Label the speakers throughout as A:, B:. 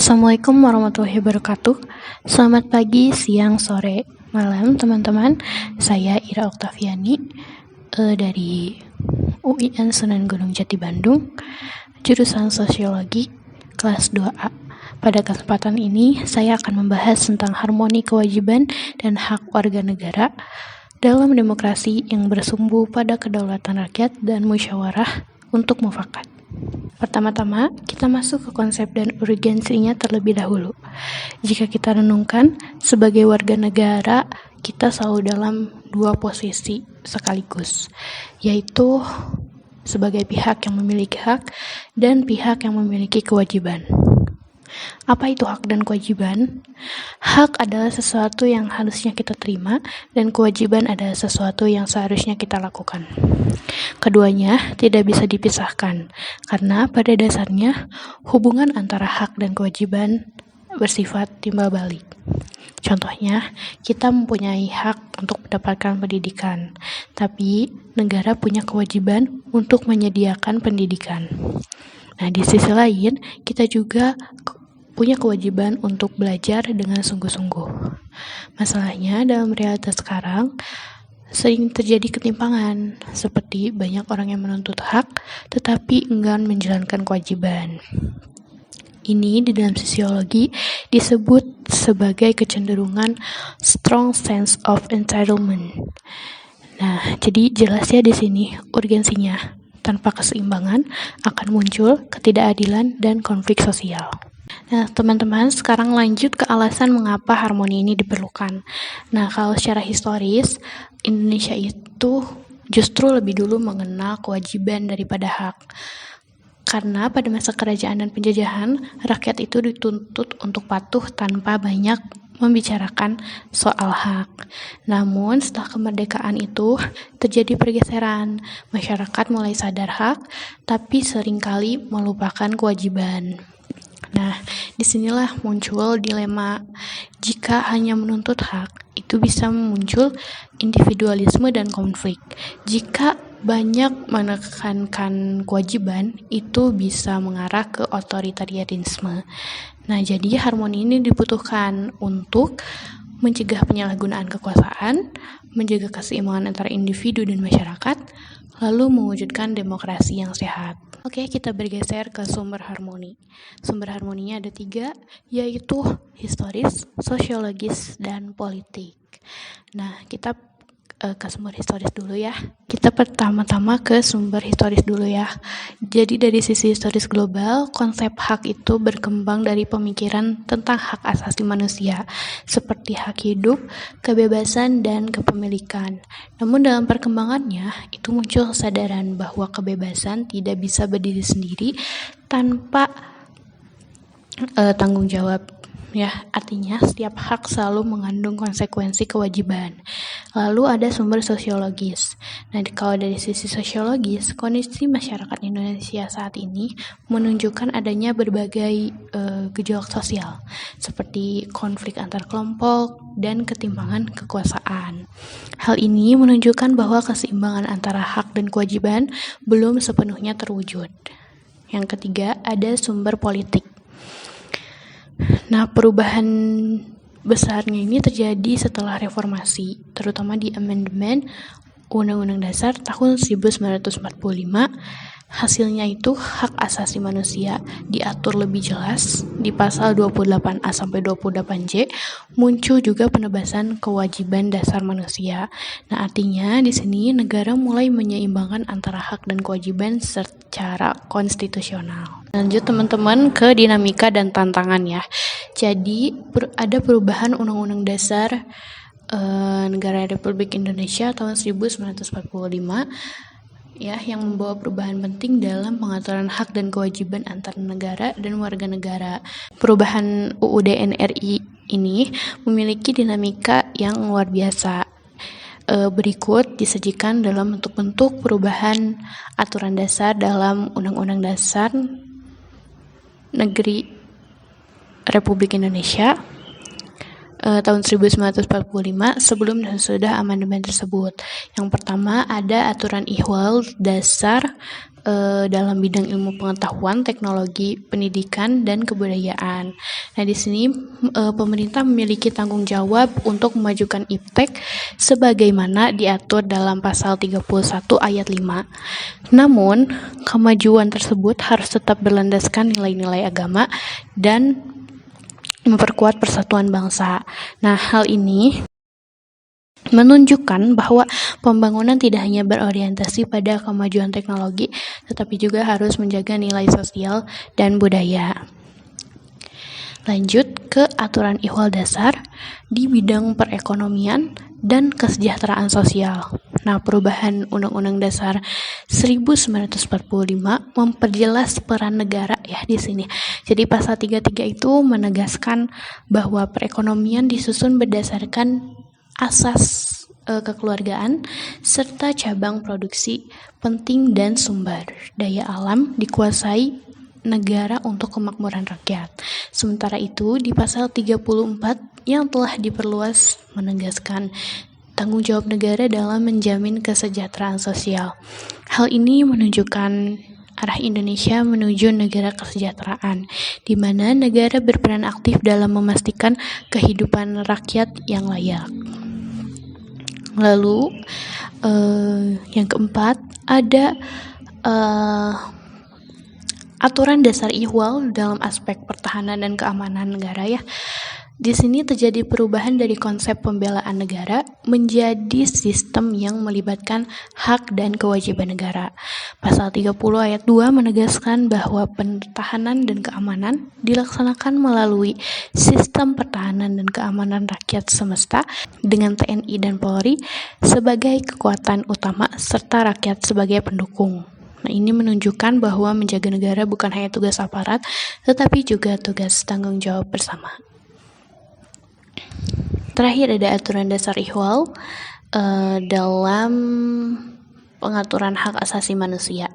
A: Assalamualaikum warahmatullahi wabarakatuh. Selamat pagi, siang, sore, malam teman-teman. Saya Ira Oktaviani dari UIN Sunan Gunung Jati Bandung, jurusan Sosiologi, kelas 2A. Pada kesempatan ini, saya akan membahas tentang harmoni kewajiban dan hak warga negara dalam demokrasi yang bersumbu pada kedaulatan rakyat dan musyawarah untuk mufakat. Pertama-tama, kita masuk ke konsep dan urgensinya terlebih dahulu. Jika kita renungkan, sebagai warga negara, kita selalu dalam dua posisi sekaligus, yaitu sebagai pihak yang memiliki hak dan pihak yang memiliki kewajiban. Apa itu hak dan kewajiban? Hak adalah sesuatu yang harusnya kita terima, dan kewajiban adalah sesuatu yang seharusnya kita lakukan. Keduanya tidak bisa dipisahkan, karena pada dasarnya hubungan antara hak dan kewajiban bersifat timbal balik. Contohnya, kita mempunyai hak untuk mendapatkan pendidikan, tapi negara punya kewajiban untuk menyediakan pendidikan. Nah, di sisi lain, kita juga punya kewajiban untuk belajar dengan sungguh-sungguh. Masalahnya, dalam realitas sekarang, sering terjadi ketimpangan, seperti banyak orang yang menuntut hak, tetapi enggan menjalankan kewajiban. Ini di dalam sosiologi disebut sebagai kecenderungan strong sense of entitlement. Nah, jadi jelas ya di sini urgensinya. Tanpa keseimbangan akan muncul ketidakadilan dan konflik sosial. Nah, teman-teman, sekarang lanjut ke alasan mengapa harmoni ini diperlukan. Nah, kalau secara historis, Indonesia itu justru lebih dulu mengenal kewajiban daripada hak. Karena pada masa kerajaan dan penjajahan, rakyat itu dituntut untuk patuh tanpa banyak membicarakan soal hak. Namun setelah kemerdekaan itu terjadi pergeseran. Masyarakat mulai sadar hak, tapi seringkali melupakan kewajiban. Nah, disinilah muncul dilema. Jika hanya menuntut hak, itu bisa muncul individualisme dan konflik. Jika banyak menekankan kewajiban, itu bisa mengarah ke otoritarianisme. Nah, jadi harmoni ini dibutuhkan untuk mencegah penyalahgunaan kekuasaan, menjaga keseimbangan antara individu dan masyarakat, lalu mewujudkan demokrasi yang sehat. Oke, kita bergeser ke sumber harmoni. Sumber harmoninya ada 3, yaitu historis, sosiologis, dan politik. Nah, kita ke sumber historis dulu ya. Kita pertama-tama ke sumber historis dulu ya. Jadi dari sisi historis global, konsep hak itu berkembang dari pemikiran tentang hak asasi manusia, seperti hak hidup, kebebasan, dan kepemilikan. Namun dalam perkembangannya, itu muncul kesadaran bahwa kebebasan tidak bisa berdiri sendiri tanpa tanggung jawab. Ya, artinya setiap hak selalu mengandung konsekuensi kewajiban. Lalu ada sumber sosiologis. Nah, kalau dari sisi sosiologis, kondisi masyarakat Indonesia saat ini menunjukkan adanya berbagai gejolak sosial, seperti konflik antar kelompok dan ketimpangan kekuasaan. Hal ini menunjukkan bahwa keseimbangan antara hak dan kewajiban belum sepenuhnya terwujud. Yang ketiga, ada sumber politik. Nah, perubahan besarnya ini terjadi setelah reformasi, terutama di amandemen Undang-Undang Dasar tahun 1945. Hasilnya itu hak asasi manusia diatur lebih jelas di pasal 28A sampai 28J. Muncul juga penegasan kewajiban dasar manusia. Nah, artinya di sini negara mulai menyeimbangkan antara hak dan kewajiban secara konstitusional. Lanjut teman-teman ke dinamika dan tantangan ya. Jadi ada perubahan Undang-Undang Dasar Negara Republik Indonesia tahun 1945 ya, yang membawa perubahan penting dalam pengaturan hak dan kewajiban antar negara dan warga negara. Perubahan UUD NRI ini memiliki dinamika yang luar biasa. Berikut disajikan dalam bentuk-bentuk perubahan aturan dasar dalam Undang-Undang Dasar Negeri Republik Indonesia tahun 1945 sebelum dan sesudah amandemen tersebut. Yang pertama ada aturan ihwal dasar dalam bidang ilmu pengetahuan, teknologi, pendidikan, dan kebudayaan. Nah, di sini pemerintah memiliki tanggung jawab untuk memajukan IPTEK sebagaimana diatur dalam pasal 31 ayat 5. Namun, kemajuan tersebut harus tetap berlandaskan nilai-nilai agama dan memperkuat persatuan bangsa. Nah, hal ini menunjukkan bahwa pembangunan tidak hanya berorientasi pada kemajuan teknologi, tetapi juga harus menjaga nilai sosial dan budaya. Lanjut ke aturan ihwal dasar di bidang perekonomian dan kesejahteraan sosial. Nah, perubahan Undang-Undang Dasar 1945 memperjelas peran negara ya di sini. Jadi pasal 33 itu menegaskan bahwa perekonomian disusun berdasarkan asas kekeluargaan serta cabang produksi penting dan sumber daya alam dikuasai negara untuk kemakmuran rakyat. Sementara itu di pasal 34 yang telah diperluas menegaskan tanggung jawab negara dalam menjamin kesejahteraan sosial. Hal ini menunjukkan arah Indonesia menuju negara kesejahteraan, di mana negara berperan aktif dalam memastikan kehidupan rakyat yang layak. Lalu yang keempat ada aturan dasar ihwal dalam aspek pertahanan dan keamanan negara ya. Di sini terjadi perubahan dari konsep pembelaan negara menjadi sistem yang melibatkan hak dan kewajiban negara. Pasal 30 ayat 2 menegaskan bahwa pertahanan dan keamanan dilaksanakan melalui sistem pertahanan dan keamanan rakyat semesta dengan TNI dan Polri sebagai kekuatan utama serta rakyat sebagai pendukung. Nah, ini menunjukkan bahwa menjaga negara bukan hanya tugas aparat, tetapi juga tugas tanggung jawab bersama. Terakhir ada aturan dasar ihwal dalam pengaturan hak asasi manusia.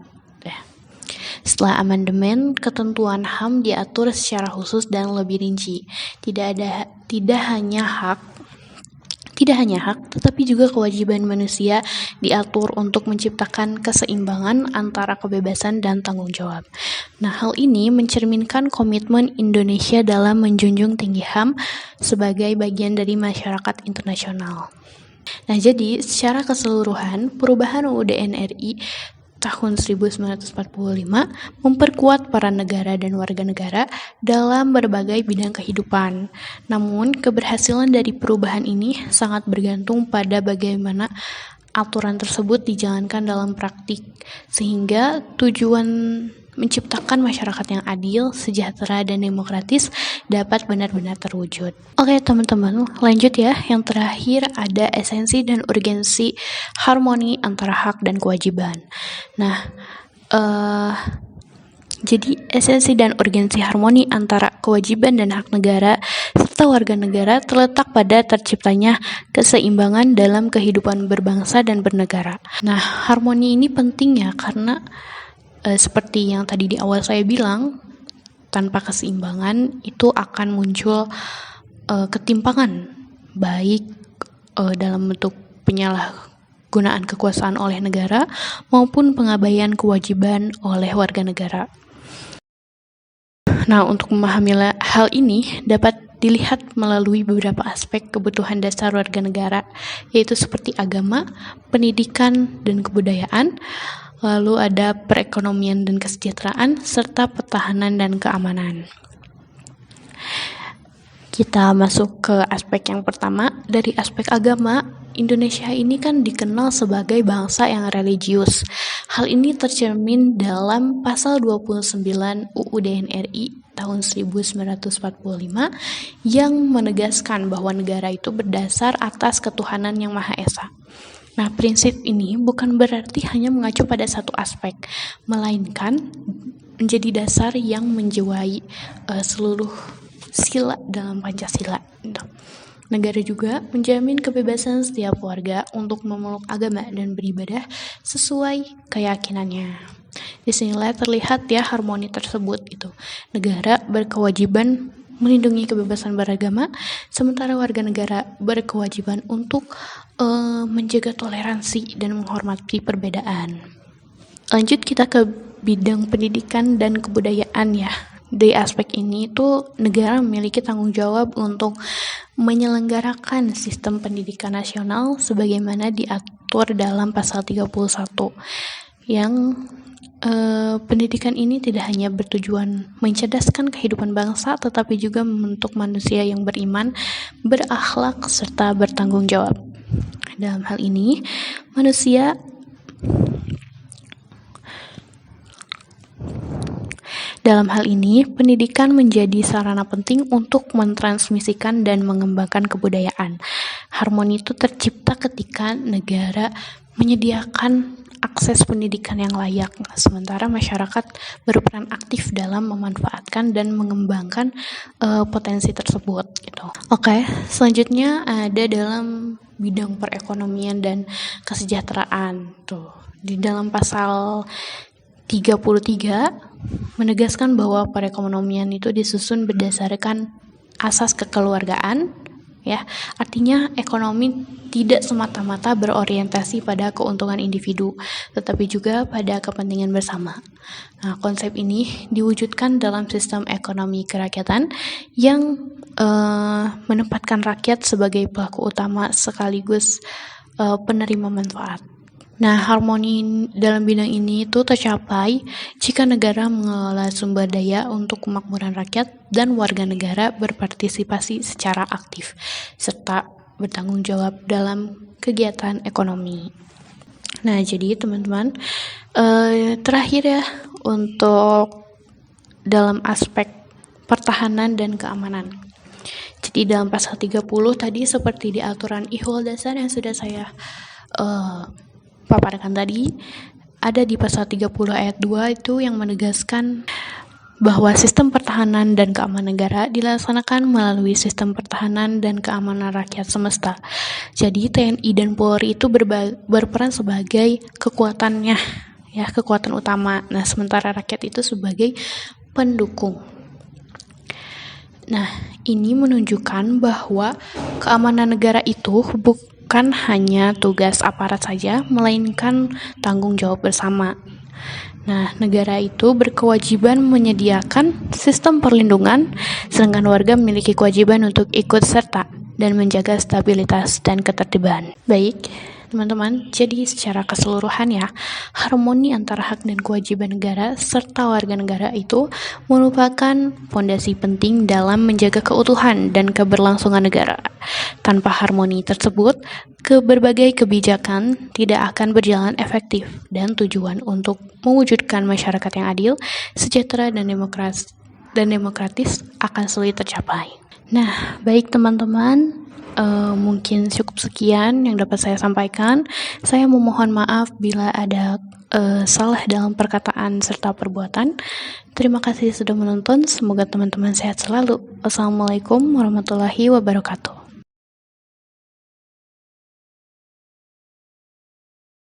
A: Setelah amandemen, ketentuan HAM diatur secara khusus dan lebih rinci. Tidak hanya hak, tetapi juga kewajiban manusia diatur untuk menciptakan keseimbangan antara kebebasan dan tanggung jawab. Nah, hal ini mencerminkan komitmen Indonesia dalam menjunjung tinggi HAM sebagai bagian dari masyarakat internasional. Nah, jadi secara keseluruhan, perubahan UUD NRI tahun 1945 memperkuat peran negara dan warga negara dalam berbagai bidang kehidupan. Namun, keberhasilan dari perubahan ini sangat bergantung pada bagaimana aturan tersebut dijalankan dalam praktik, sehingga tujuan menciptakan masyarakat yang adil, sejahtera, dan demokratis dapat benar-benar terwujud. Oke teman-teman, lanjut ya. Yang terakhir ada esensi dan urgensi harmoni antara hak dan kewajiban. Nah, jadi esensi dan urgensi harmoni antara kewajiban dan hak negara serta warga negara terletak pada terciptanya keseimbangan dalam kehidupan berbangsa dan bernegara. Nah, harmoni ini penting ya karena seperti yang tadi di awal saya bilang, tanpa keseimbangan itu akan muncul ketimpangan, baik dalam bentuk penyalahgunaan kekuasaan oleh negara maupun pengabaian kewajiban oleh warga negara. Nah, untuk memahami hal ini dapat dilihat melalui beberapa aspek kebutuhan dasar warga negara, yaitu seperti agama, pendidikan, dan kebudayaan. Lalu ada perekonomian dan kesejahteraan, serta pertahanan dan keamanan. Kita masuk ke aspek yang pertama. Dari aspek agama, Indonesia ini kan dikenal sebagai bangsa yang religius. Hal ini tercermin dalam pasal 29 UUD NRI tahun 1945 yang menegaskan bahwa negara itu berdasar atas ketuhanan yang Maha Esa. Nah, prinsip ini bukan berarti hanya mengacu pada satu aspek, melainkan menjadi dasar yang menjiwai seluruh sila dalam Pancasila. Negara juga menjamin kebebasan setiap warga untuk memeluk agama dan beribadah sesuai keyakinannya. Disinilah terlihat ya harmoni tersebut itu. Negara berkewajiban melindungi kebebasan beragama, sementara warga negara berkewajiban untuk menjaga toleransi dan menghormati perbedaan. Lanjut kita ke bidang pendidikan dan kebudayaan ya. Di aspek ini tuh negara memiliki tanggung jawab untuk menyelenggarakan sistem pendidikan nasional sebagaimana diatur dalam pasal 31 yang pendidikan ini tidak hanya bertujuan mencerdaskan kehidupan bangsa tetapi juga membentuk manusia yang beriman, berakhlak serta bertanggung jawab. Dalam hal ini pendidikan menjadi sarana penting untuk mentransmisikan dan mengembangkan kebudayaan. Harmoni itu tercipta ketika negara menyediakan akses pendidikan yang layak, sementara masyarakat berperan aktif dalam memanfaatkan dan mengembangkan potensi tersebut. Gitu. Oke, selanjutnya ada dalam bidang perekonomian dan kesejahteraan. Tuh, di dalam pasal 33 menegaskan bahwa perekonomian itu disusun berdasarkan asas kekeluargaan, ya, artinya ekonomi tidak semata-mata berorientasi pada keuntungan individu, tetapi juga pada kepentingan bersama. Nah, konsep ini diwujudkan dalam sistem ekonomi kerakyatan yang menempatkan rakyat sebagai pelaku utama sekaligus penerima manfaat. Nah, harmoni dalam bidang ini itu tercapai jika negara mengelola sumber daya untuk kemakmuran rakyat dan warga negara berpartisipasi secara aktif, serta bertanggung jawab dalam kegiatan ekonomi. Nah, jadi teman-teman, terakhir ya untuk dalam aspek pertahanan dan keamanan. Jadi dalam pasal 30 tadi seperti di aturan ihwal dasar yang sudah saya paparkan tadi, ada di pasal 30 ayat 2 itu yang menegaskan bahwa sistem pertahanan dan keamanan negara dilaksanakan melalui sistem pertahanan dan keamanan rakyat semesta. Jadi TNI dan Polri itu berperan sebagai kekuatannya, ya, kekuatan utama. Nah, sementara rakyat itu sebagai pendukung. Nah, ini menunjukkan bahwa keamanan negara itu bukan hanya tugas aparat saja, melainkan tanggung jawab bersama. Nah, negara itu berkewajiban menyediakan sistem perlindungan, sedangkan warga memiliki kewajiban untuk ikut serta dan menjaga stabilitas dan ketertiban. Baik, teman-teman, jadi secara keseluruhan ya, harmoni antara hak dan kewajiban negara serta warga negara itu merupakan fondasi penting dalam menjaga keutuhan dan keberlangsungan negara. Tanpa harmoni tersebut, berbagai kebijakan tidak akan berjalan efektif dan tujuan untuk mewujudkan masyarakat yang adil, sejahtera dan demokratis akan sulit tercapai. Nah, baik teman-teman, mungkin cukup sekian yang dapat saya sampaikan. Saya memohon maaf bila ada salah dalam perkataan serta perbuatan. Terima kasih sudah menonton. Semoga teman-teman sehat selalu. Wassalamualaikum warahmatullahi wabarakatuh.